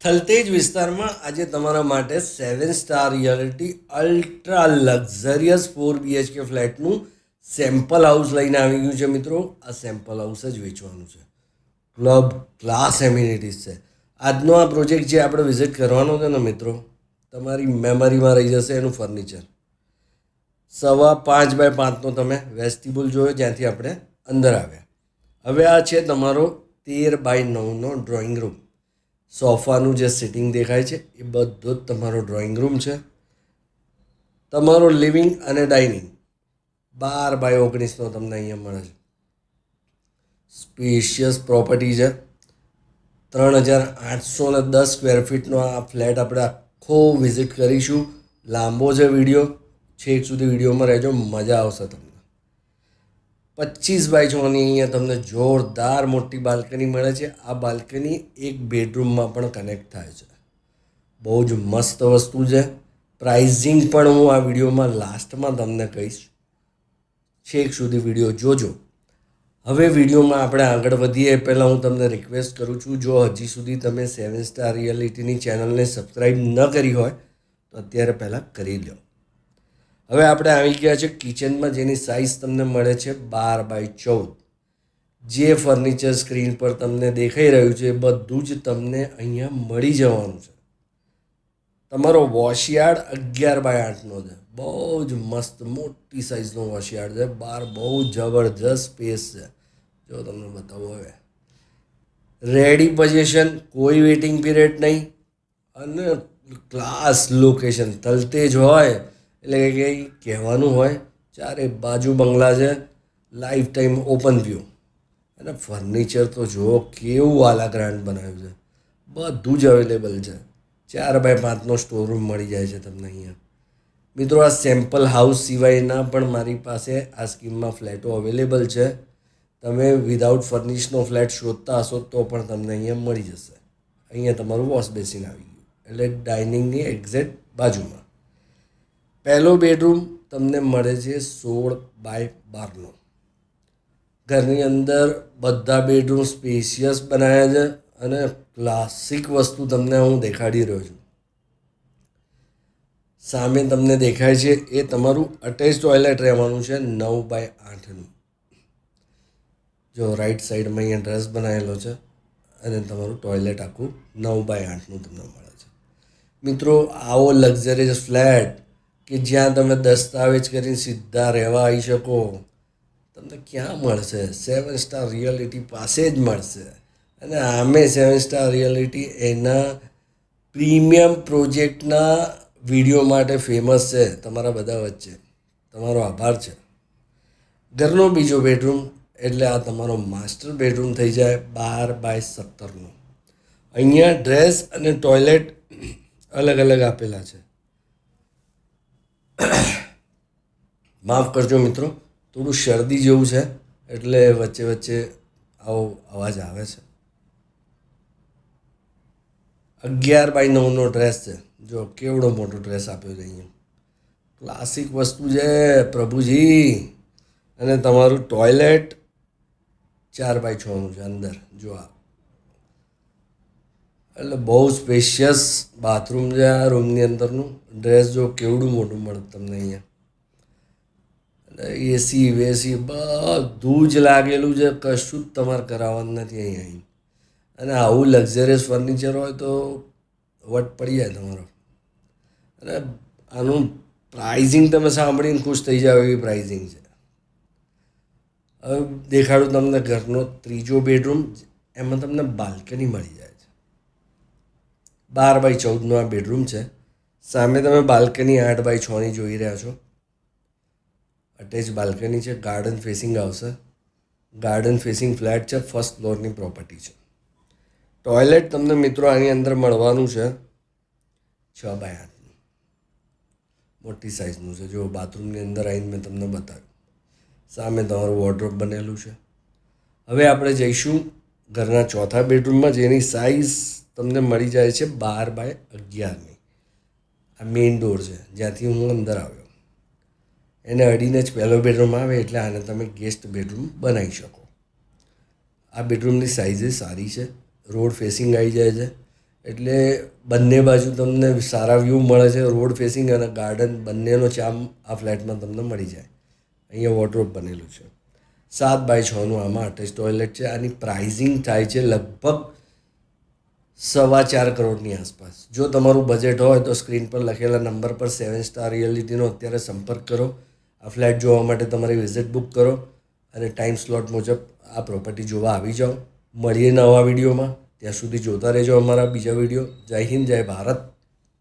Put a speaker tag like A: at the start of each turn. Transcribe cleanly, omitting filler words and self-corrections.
A: થલતેજ વિસ્તારમાં આજે તમારા માટે 7 star reality ultra luxurious 4 BHK ફ્લેટનું સેમ્પલ હાઉસ લઈને આવી ગયું છે મિત્રો. આ સેમ્પલ હાઉસ જ વેચવાનું છે. ક્લબ ક્લાસ એમ્યુનિટીઝ છે. આજનો આ પ્રોજેક્ટ જે આપણે વિઝિટ કરવાનો છે ને મિત્રો, તમારી મેમરીમાં રહી જશે એનું ફર્નિચર. 5.5x5નો તમે વેસ્ટિબ્યુલ જોયો જ્યાંથી આપણે અંદર આવ્યા. હવે આ છે તમારો 13x9નો ડ્રોઈંગ રૂમ. સોફાનું જે સિટિંગ દેખાય છે એ બધો જ તમારો ડ્રોઈંગ રૂમ છે. તમારો લિવિંગ અને ડાઇનિંગ 12x19નો તમને અહીંયા મળે છે. સ્પેશિયસ પ્રોપર્ટી છે. 3810 સ્ક્વેર ફીટનો આ ફ્લેટ આપણે આખો વિઝિટ કરીશું. લાંબો છે વિડીયો, છેક સુધી વિડીયોમાં રહેજો, મજા આવશે તમને. 25x6ની અહીંયા તમને જોરદાર મોટી બાલ્કની મળે છે. આ બાલ્કની એક બેડરૂમમાં પણ કનેક્ટ થાય છે. બહુ જ મસ્ત વસ્તુ છે. પ્રાઇઝિંગ પણ હું આ વિડીયોમાં લાસ્ટમાં તમને કહીશ, છેક સુધી વિડીયો જોજો. હવે વિડીયોમાં આપણે આગળ વધીએ એ પહેલાં હું તમને રિક્વેસ્ટ કરું છું, જો હજી સુધી તમે 7 સ્ટાર રિયાલિટીની ચેનલને સબસ્ક્રાઈબ ન કરી હોય તો અત્યારે પહેલાં કરી લો. હવે આપણે આવી ગયા છે કિચનમાં, જેની સાઇઝ તમને મળે છે 12x14. જે ફર્નિચર સ્ક્રીન પર તમને દેખાઈ રહ્યું છે એ બધું જ તમને અહીંયા મળી જવાનું છે. તમારો વોશયાર્ડ 11x8નો છે. બહુ જ મસ્ત મોટી સાઇઝનો વોશયાર્ડ છે. બહાર બહુ જબરજસ્ત સ્પેસ છે. જો તમને બતાવો, હવે રેડી પોઝિશન, કોઈ વેઇટિંગ પીરિયડ નહીં, અને ક્લાસ લોકેશન. થલતેજ હોય એટલે કે કંઈ કહેવાનું હોય, ચારે બાજુ બંગલા છે, લાઈફ ટાઈમ ઓપન વ્યૂ. અને ફર્નિચર તો જુઓ કેવું આલા ગ્રાન્ડ બનાવ્યું છે. બધું જ અવેલેબલ છે. 4x5નો સ્ટોર રૂમ મળી જાય છે તમને અહીંયા. મિત્રો, આ સેમ્પલ હાઉસ સિવાયના પણ મારી પાસે આ સ્કીમમાં ફ્લેટો અવેલેબલ છે. તમે વિધાઉટ ફર્નિશનો ફ્લેટ શોધતા હશો તો પણ તમને અહીંયા મળી જશે. અહીંયા તમારું વોશ બેસિન આવી ગયું, એટલે ડાઇનિંગની એક્ઝેક્ટ બાજુમાં. પહેલો બેડરૂમ તમને મળે છે 16x12નો. ઘરની અંદર બધા બેડરૂમ સ્પેશિયસ બનાવ્યા છે, અને ક્લાસિક વસ્તુ તમને હું દેખાડી રહ્યો છું. સામે તમને દેખાય છે એ તમારું અટેચ ટોયલેટ રહેવાનું છે 9x8નું. જો રાઈટ સાઈડમાં અહીંયા ડ્રેસ બનાવેલો છે, અને તમારું ટોયલેટ આખું 9x8નું તમને મળે છે. મિત્રો, આવો લક્ઝરિયસ ફ્લેટ કે જ્યાં તમે દસ્તાવેજ કરીને સીધા રહેવા આવી શકો, તમને ક્યાં મળશે? 7 સ્ટાર રિયાલિટી પાસે જ મળશે. અને આમે 7 સ્ટાર રિયાલિટી એના પ્રીમિયમ પ્રોજેક્ટના વિડીયો માટે ફેમસ છે તમારા બધા વચ્ચે. તમારો આભાર છે. ઘરનો બીજો બેડરૂમ એટલે આ તમારો માસ્ટર બેડરૂમ થઈ જાય 12x17નો. અહીંયા ડ્રેસ અને ટોયલેટ અલગ અલગ આપેલા છે. માફ કરજો મિત્રો, થોડું શરદી જેવું છે એટલે વચ્ચે વચ્ચે આવો અવાજ આવે છે. 11x9નો ડ્રેસ છે. જો કેવડો મોટો ડ્રેસ આપ્યો છે અહીંયા. ક્લાસિક વસ્તુ છે પ્રભુજી. અને તમારું ટોયલેટ 4x6નું છે અંદર. જો આ એટલે બહુ સ્પેશિયસ બાથરૂમ છે આ રૂમની અંદરનું. ડ્રેસ જો કેવડું મોટું મળે તમને અહીંયા. એસી વેસી બધું જ લાગેલું છે, કશું જ તમારે કરાવવાનું નથી અહીંયા. અને આવું લક્ઝરિયસ ફર્નિચર હોય તો વટ પડી જાય તમારો. અને આનું પ્રાઇઝિંગ તમે સાંભળીને ખુશ થઈ જાવ એવી પ્રાઇઝિંગ છે. હવે દેખાડું તમને ઘરનો ત્રીજો બેડરૂમ. એમાં તમને બાલ્કની મળી જાય છે. 12x14નો આ બેડરૂમ છે. સામે તમે બાલ્કની 8x6ની જોઈ રહ્યા છો. અટેચ બાલ્કની છે. ગાર્ડન ફેસિંગ આવશે. ગાર્ડન ફેસિંગ ફ્લેટ છે. ફર્સ્ટ ફ્લોરની પ્રોપર્ટી છે. ટોયલેટ તમને મિત્રો આની અંદર મળવાનું છે 6x8નું. મોટી સાઇઝનું છે. જો બાથરૂમની અંદર આવીને મેં તમને બતાવ્યું. સામે તમારું વોર્ડરોબ બનેલું છે. હવે આપણે જઈશું ઘરના ચોથા બેડરૂમમાં, જેની સાઇઝ તમને મળી જાય છે 12x11ની. આ મેઇન ડોર છે જ્યાંથી હું અંદર આવ્યો. એને અડીને જ પહેલો બેડરૂમ આવે, એટલે આને તમે ગેસ્ટ બેડરૂમ બનાવી શકો. આ બેડરૂમની સાઇઝ સારી છે. રોડ ફેસિંગ આવી જાય છે, એટલે બંને બાજુ તમને સારા વ્યૂ મળે છે. રોડ ફેસિંગ અને ગાર્ડન બંનેનો ચામ આ ફ્લેટમાં તમને મળી જાય. અહીંયા વોર્ડરોબ બનેલું છે. 7x6નું આમાં અટેચ ટોયલેટ છે. આની પ્રાઇઝિંગ થાય છે લગભગ 4.25 કરોડની આસપાસ. જો તમારું બજેટ હોય તો સ્ક્રીન પર લખેલા નંબર પર 7 સ્ટાર રિયલિટીનો અત્યારે સંપર્ક કરો. આ ફ્લેટ જોવા માટે તમારી વિઝિટ બુક કરો અને ટાઈમ સ્લોટ મુજબ આ પ્રોપર્ટી જોવા આવી જાઓ. મળીએ નવા વિડીયોમાં. ત્યાં સુધી જોતા રહેજો અમારા બીજા વિડીયો. જય હિન્દ, જય ભારત.